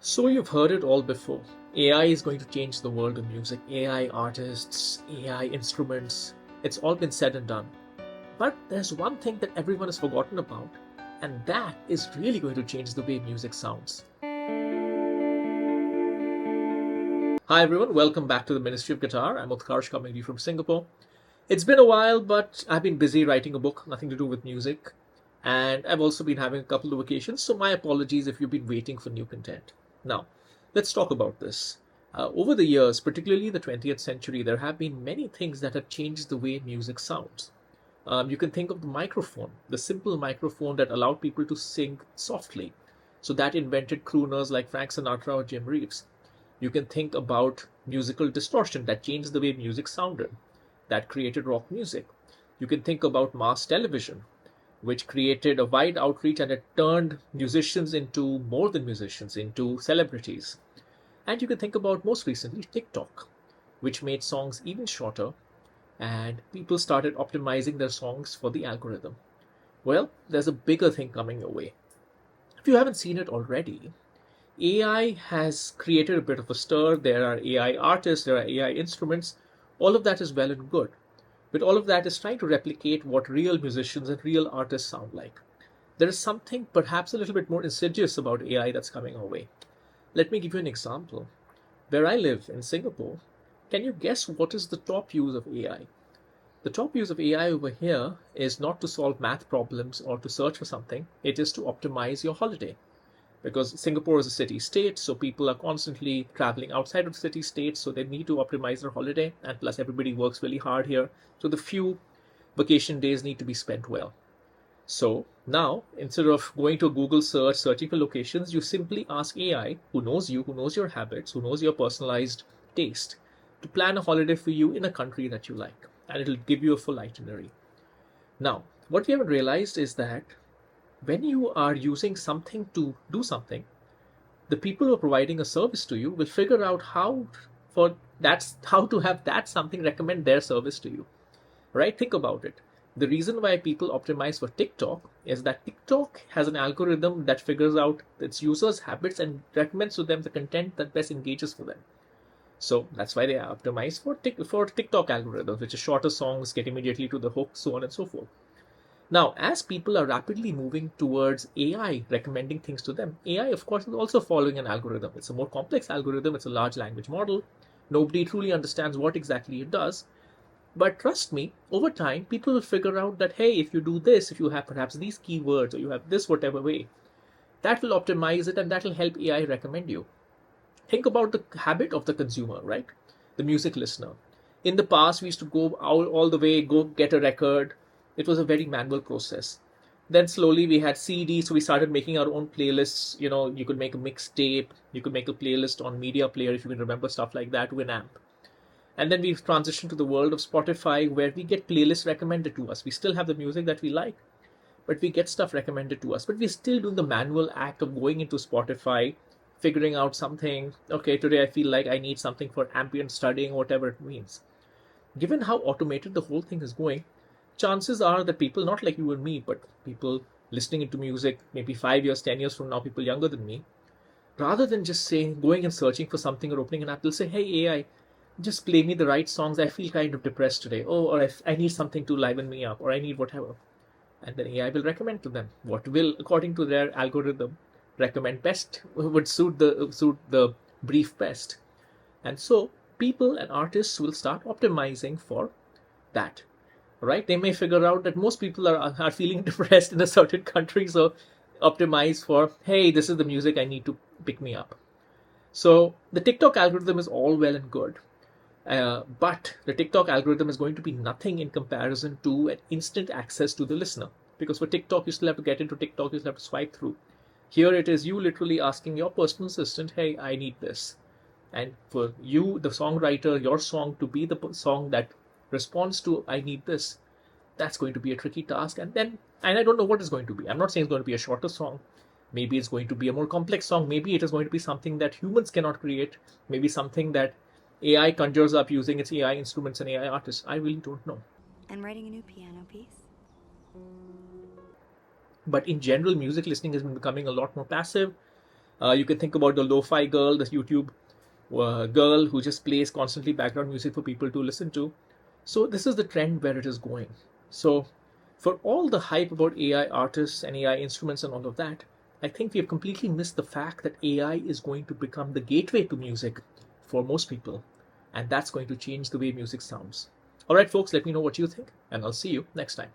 So you've heard it all before. AI is going to change the world of music. AI artists, AI instruments, it's all been said and done. But there's one thing that everyone has forgotten about, and that is really going to change the way music sounds. Hi everyone, welcome back to the Ministry of Guitar. I'm Utkarsh coming to you from Singapore. It's been a while, but I've been busy writing a book, nothing to do with music. And I've also been having a couple of vacations, so my apologies if you've been waiting for new content. Now, let's talk about this. Over the years, particularly the 20th century, there have been many things that have changed the way music sounds. You can think of the microphone, the simple microphone that allowed people to sing softly. So that invented crooners like Frank Sinatra or Jim Reeves. You can think about musical distortion that changed the way music sounded, that created rock music. You can think about mass television, which created a wide outreach and it turned musicians into more than musicians, into celebrities. And you can think about most recently TikTok, which made songs even shorter and people started optimizing their songs for the algorithm. Well, there's a bigger thing coming your way. If you haven't seen it already, AI has created a bit of a stir. There are AI artists, there are AI instruments. All of that is well and good. But all of that is trying to replicate what real musicians and real artists sound like. There is something perhaps a little bit more insidious about AI that's coming our way. Let me give you an example. Where I live in Singapore, can you guess what is the top use of AI? The top use of AI over here is not to solve math problems or to search for something, it is to optimize your holiday. Because Singapore is a city state, so people are constantly traveling outside of the city state, so they need to optimize their holiday, and plus everybody works really hard here, so the few vacation days need to be spent well. So now, instead of going to a Google search, searching for locations, you simply ask AI, who knows you, who knows your habits, who knows your personalized taste, to plan a holiday for you in a country that you like, and it'll give you a full itinerary. Now, what we haven't realized is that when you are using something to do something, the people who are providing a service to you will figure out how to have that something recommend their service to you. Right? Think about it. The reason why people optimize for TikTok is that TikTok has an algorithm that figures out its users' habits and recommends to them the content that best engages for them. So that's why they optimize for TikTok algorithms, which is shorter songs, get immediately to the hook, so on and so forth. Now, as people are rapidly moving towards AI recommending things to them, AI, of course, is also following an algorithm. It's a more complex algorithm, it's a large language model. Nobody truly understands what exactly it does. But trust me, over time, people will figure out that, hey, if you do this, if you have perhaps these keywords, or you have this whatever way, that will optimize it and that will help AI recommend you. Think about the habit of the consumer, right? The music listener. In the past, we used to go all the way, go get a record. It was a very manual process. Then slowly we had CDs, so we started making our own playlists. You could make a mixtape, you could make a playlist on media player if you can remember stuff like that, Winamp. And then we've transitioned to the world of Spotify where we get playlists recommended to us. We still have the music that we like, but we get stuff recommended to us. But we're still doing the manual act of going into Spotify, figuring out something. Okay, today I feel like I need something for ambient studying, whatever it means. Given how automated the whole thing is going, chances are that people, not like you and me, but people listening into music maybe 5 years, 10 years from now, people younger than me, rather than just saying, going and searching for something or opening an app, they'll say, hey, AI, just play me the right songs. I feel kind of depressed today. Oh, or I need something to liven me up, or I need whatever. And then AI will recommend to them what will, according to their algorithm, recommend best, would suit the brief best. And so people and artists will start optimizing for that. Right? They may figure out that most people are feeling depressed in a certain country, so optimize for, hey, this is the music I need to pick me up. So the TikTok algorithm is all well and good. But the TikTok algorithm is going to be nothing in comparison to an instant access to the listener. Because for TikTok, you still have to get into TikTok, you still have to swipe through. Here it is you literally asking your personal assistant, hey, I need this. And for you, the songwriter, your song to be the song that responds to, I need this, that's going to be a tricky task. And I don't know what it's going to be. I'm not saying it's going to be a shorter song. Maybe it's going to be a more complex song. Maybe it is going to be something that humans cannot create. Maybe something that AI conjures up using its AI instruments and AI artists. I really don't know. And writing a new piano piece. But in general, music listening has been becoming a lot more passive. You can think about the lo-fi girl, the YouTube girl who just plays constantly background music for people to listen to. So this is the trend where it is going. So for all the hype about AI artists and AI instruments and all of that, I think we have completely missed the fact that AI is going to become the gateway to music for most people. And that's going to change the way music sounds. All right, folks, let me know what you think, and I'll see you next time.